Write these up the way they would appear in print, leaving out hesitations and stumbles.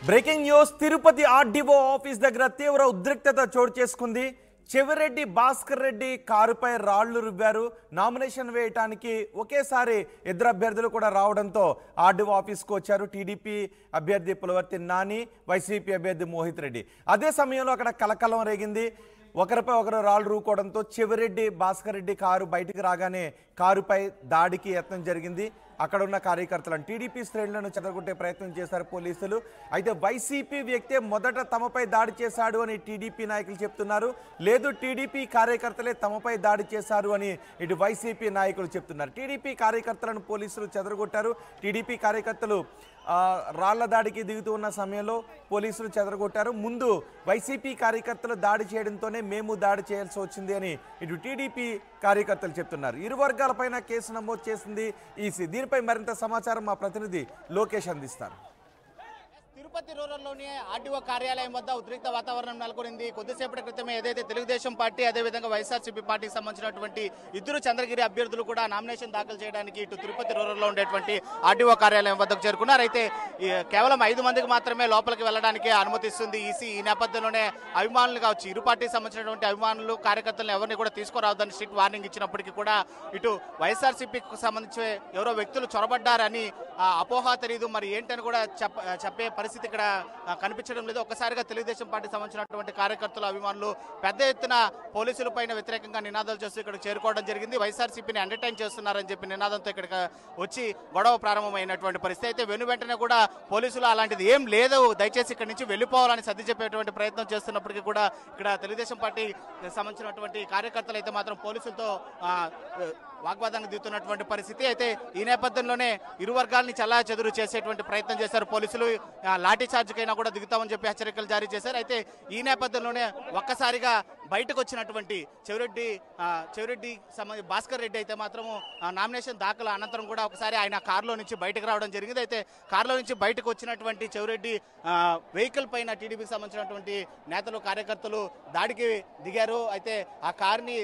Breaking news Tirupati RDO office దగ్గర తీవ్ర ఉద్రిక్తత చోటు చేసుకుంది. చెవిరెడ్డి భాస్కర్ రెడ్డి కారుపై రాళ్లు రువ్వారు. నామినేషన్ వేయడానికి ఒకేసారి ఇద్దరు అభ్యర్థులు కూడా రావడంతో ఆర్డీఓ ఆఫీస్కు వచ్చారు. టీడీపీ అభ్యర్థి పులవర్తి నాని, వైసీపీ అభ్యర్థి మోహిత్ రెడ్డి. అదే సమయంలో అక్కడ కలకలం రేగింది. ఒకరిపై ఒకరు రాళ్లు రూకోవడంతో చెవిరెడ్డి భాస్కర్ రెడ్డి కారు బయటికి రాగానే కారుపై దాడికి యత్నం జరిగింది. అక్కడ ఉన్న కార్యకర్తలను టీడీపీ శ్రేణులను చెదరగొట్టే ప్రయత్నం చేశారు పోలీసులు. అయితే వైసీపీ వ్యక్తే మొదట తమపై దాడి చేశాడు అని టీడీపీ నాయకులు చెప్తున్నారు. లేదు, టీడీపీ కార్యకర్తలే తమపై దాడి చేశారు అని ఇటు వైసీపీ నాయకులు చెప్తున్నారు. టీడీపీ కార్యకర్తలను పోలీసులు చెదరగొట్టారు. టీడీపీ కార్యకర్తలు రాళ్ల దాడికి దిగుతూ ఉన్న సమయంలో పోలీసులు చెదరగొట్టారు. ముందు వైసీపీ కార్యకర్తలు దాడి చేయడంతోనే మేము దాడి చేయాల్సి వచ్చింది అని ఇటు టీడీపీ కార్యకర్తలు చెప్తున్నారు. ఇరు వర్గాలపైన కేసు నమోదు చేసింది ఈసీ. దీనిపై మరింత సమాచారం మా ప్రతినిధి లోకేష్ అందిస్తారు. తిరుపతి రూరల్లోని ఆర్టీఓ కార్యాలయం వద్ద ఉద్రిక్త వాతావరణం నెలకొనింది. కొద్దిసేపటి క్రితమే ఏదైతే తెలుగుదేశం పార్టీ అదేవిధంగా వైఎస్ఆర్సీపీ పార్టీకి సంబంధించినటువంటి ఇద్దరు చంద్రగిరి అభ్యర్థులు కూడా నామినేషన్ దాఖలు చేయడానికి ఇటు తిరుపతి రూరల్లో ఉండేటువంటి ఆర్టీఓ కార్యాలయం వద్దకు చేరుకున్నారు. అయితే కేవలం 5 మందికి మాత్రమే లోపలికి వెళ్ళడానికి అనుమతిస్తుంది ఈసీ. ఈ నేపథ్యంలోనే అభిమానులు కావచ్చు, ఇరు పార్టీకి సంబంధించినటువంటి అభిమానులు కార్యకర్తలను ఎవరిని కూడా తీసుకురావద్దని స్ట్రిక్ట్ వార్నింగ్ ఇచ్చినప్పటికీ కూడా ఇటు వైఎస్ఆర్సీపీకి సంబంధించి ఎవరో వ్యక్తులు చొరబడ్డారని అపోహ తెలియదు, మరి ఏంటని కూడా చెప్పే పరిస్థితి ఇక్కడ కనిపించడం లేదు. ఒక్కసారిగా తెలుగుదేశం పార్టీకి సంబంధించినటువంటి కార్యకర్తలు, అభిమానులు పెద్ద ఎత్తున పోలీసుల పైన వ్యతిరేకంగా నినాదాలు చేస్తూ ఇక్కడికి చేరుకోవడం జరిగింది. వైఎస్ఆర్సీపీని ఎంటర్టైన్ చేస్తున్నారని చెప్పి నినాదంతో ఇక్కడికి వచ్చి గొడవ ప్రారంభమైనటువంటి పరిస్థితి. అయితే వెంటనే కూడా పోలీసులు అలాంటిది ఏం లేదు, దయచేసి ఇక్కడి నుంచి వెళ్ళిపోవాలని సర్ది చెప్పేటువంటి ప్రయత్నం చేస్తున్నప్పటికీ కూడా ఇక్కడ తెలుగుదేశం పార్టీ సంబంధించినటువంటి కార్యకర్తలు అయితే మాత్రం పోలీసులతో వాగ్వాదానికి దిగుతున్నటువంటి పరిస్థితి. అయితే ఈ నేపథ్యంలోనే ఇరు వర్గాలని చల్లా చెదురు చేసేటువంటి ప్రయత్నం చేశారు పోలీసులు. లాఠీ చార్జ్కైనా కూడా దిగుతామని చెప్పి హెచ్చరికలు జారీ చేశారు. అయితే ఈ నేపథ్యంలోనే ఒక్కసారిగా బయటకు వచ్చినటువంటి చెవిరెడ్డి భాస్కర్ రెడ్డి అయితే మాత్రము నామినేషన్ దాఖలు అనంతరం కూడా ఒకసారి ఆయన కారులో నుంచి బయటకు రావడం జరిగింది. అయితే కారులో నుంచి బయటకు వచ్చినటువంటి చెవిరెడ్డి వెహికల్ పైన టీడీపీకి సంబంధించినటువంటి నేతలు, కార్యకర్తలు దాడికి దిగారు. అయితే ఆ కారుని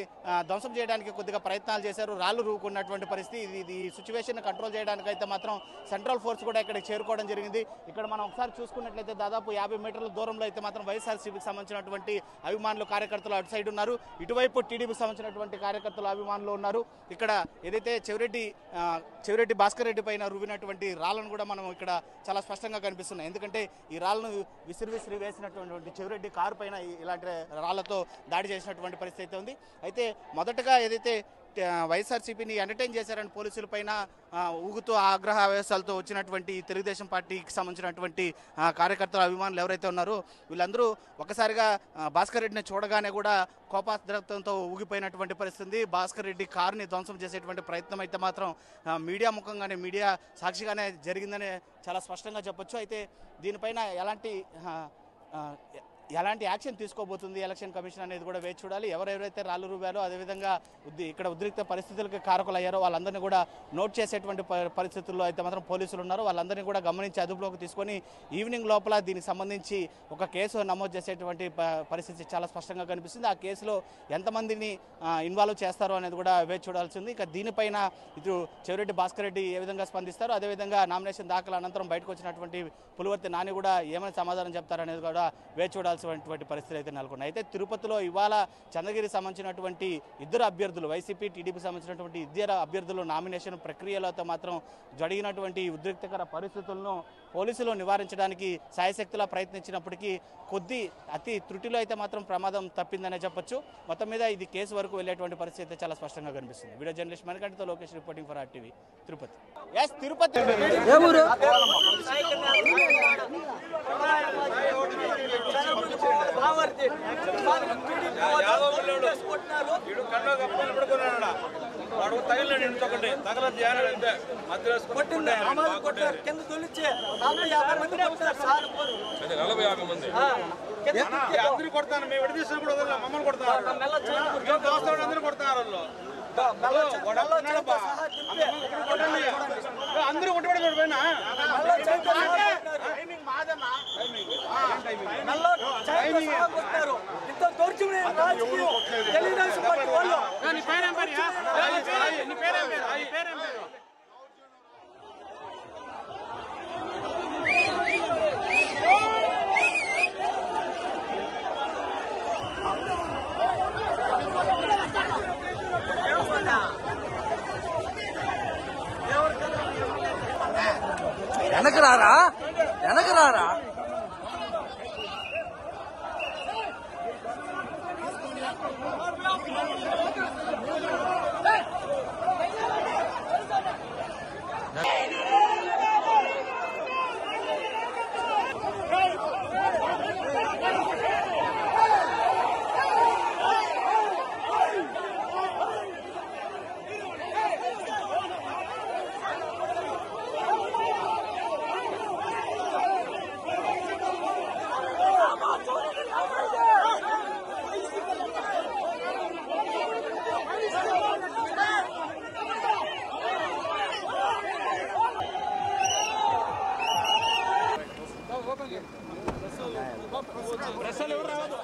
ధ్వంసం చేయడానికి కొద్దిగా ప్రయత్నాలు చేశారు, రాళ్లు రూకున్నటువంటి పరిస్థితి. ఇది సిచ్యువేషన్ కంట్రోల్ చేయడానికి అయితే మాత్రం సెంట్రల్ ఫోర్స్ కూడా ఇక్కడికి చేరుకోవడం జరిగింది. ఇక్కడ మనం ఒకసారి చూసుకున్నట్లయితే దాదాపు 50 మీటర్ల దూరంలో అయితే మాత్రం వైఎస్ఆర్సీపీకి సంబంధించినటువంటి అభిమానులు, కార్యకర్తలు అటు సైడ్ ఉన్నారు. ఇటువైపు టీడీపీకి సంబంధించినటువంటి కార్యకర్తలు, అభిమానులు ఉన్నారు. ఇక్కడ ఏదైతే చెవిరెడ్డి భాస్కర్ రెడ్డి పైన రువినటువంటి రాళ్లను కూడా మనం ఇక్కడ చాలా స్పష్టంగా కనిపిస్తున్నాయి. ఎందుకంటే ఈ రాళ్లను విసిరి వేసినటువంటి చెవిరెడ్డి కారు పైన ఇలాంటి రాళ్లతో దాడి చేసినటువంటి పరిస్థితి అయితే ఉంది. అయితే మొదటగా ఏదైతే వైఎస్ఆర్సీపీని ఎంటర్టైన్ చేశారని పోలీసుల పైన ఊగుతూ ఆగ్రహ ఆవేశాలతో వచ్చినటువంటి తెలుగుదేశం పార్టీకి సంబంధించినటువంటి కార్యకర్తలు, అభిమానులు ఎవరైతే ఉన్నారో వీళ్ళందరూ ఒకసారిగా భాస్కర్ రెడ్డిని చూడగానే కూడా కోపాద్రతంతో ఊగిపోయినటువంటి పరిస్థితి. భాస్కర్ రెడ్డి కారుని ధ్వంసం చేసేటువంటి ప్రయత్నం అయితే మాత్రం మీడియా ముఖంగానే, మీడియా సాక్షిగానే జరిగిందని చాలా స్పష్టంగా చెప్పొచ్చు. అయితే దీనిపైన ఎలాంటి యాక్షన్ తీసుకోబోతుంది ఎలక్షన్ కమిషన్ అనేది కూడా వేచి చూడాలి. ఎవరెవరైతే రాళ్లు రూపారో అదేవిధంగా ఇక్కడ ఉద్రిక్త పరిస్థితులకు కారకులు అయ్యారో వాళ్ళందరినీ కూడా నోట్ చేసేటువంటి పరిస్థితుల్లో అయితే మాత్రం పోలీసులు ఉన్నారు. వాళ్ళందరినీ కూడా గమనించి అదుపులోకి తీసుకొని ఈవినింగ్ లోపల దీనికి సంబంధించి ఒక కేసు నమోదు చేసేటువంటి పరిస్థితి చాలా స్పష్టంగా కనిపిస్తుంది. ఆ కేసులో ఎంతమందిని ఇన్వాల్వ్ చేస్తారో అనేది కూడా వేచి చూడాల్సింది. ఇక దీనిపైన ఇటు చెవిరెడ్డి భాస్కర్ రెడ్డి ఏ విధంగా స్పందిస్తారు, అదేవిధంగా నామినేషన్ దాఖలు అనంతరం బయటకు వచ్చినటువంటి పులవర్తి నాని కూడా ఏమైనా సమాధానం చెప్తారనేది కూడా వేచి చూడాల్సి పరిస్థితులు అయితే నెలకొన్నాయి. అయితే తిరుపతిలో ఇవాళ చంద్రగిరికి సంబంధించినటువంటి ఇద్దరు అభ్యర్థులు, వైసీపీ టీడీపీకి సంబంధించినటువంటి ఇద్దరు అభ్యర్థులు నామినేషన్ ప్రక్రియలతో మాత్రం జరిగినటువంటి ఉద్రిక్తకర పరిస్థితులను పోలీసులు నివారించడానికి సాయశక్తిలా ప్రయత్నించినప్పటికీ అతి త్రుటిలో అయితే మాత్రం ప్రమాదం తప్పిందనే చెప్పొచ్చు. మొత్తం మీద ఇది కేసు వరకు వెళ్ళేటువంటి పరిస్థితి అయితే చాలా స్పష్టంగా కనిపిస్తుంది. వీడియో జర్నలిస్ట్ మణికంఠతో Lokesh reporting for RTV Tirupati. Tirupati అందరూ కొడతాను, మేము విడదీసినప్పుడు మమ్మల్ని కొడతారు, అందరూ కొడతారు. అందరూ కొట్టుబడి పోయినా రారా వెనక రారా ప్రశ్నలు ఎవరు రావద్దు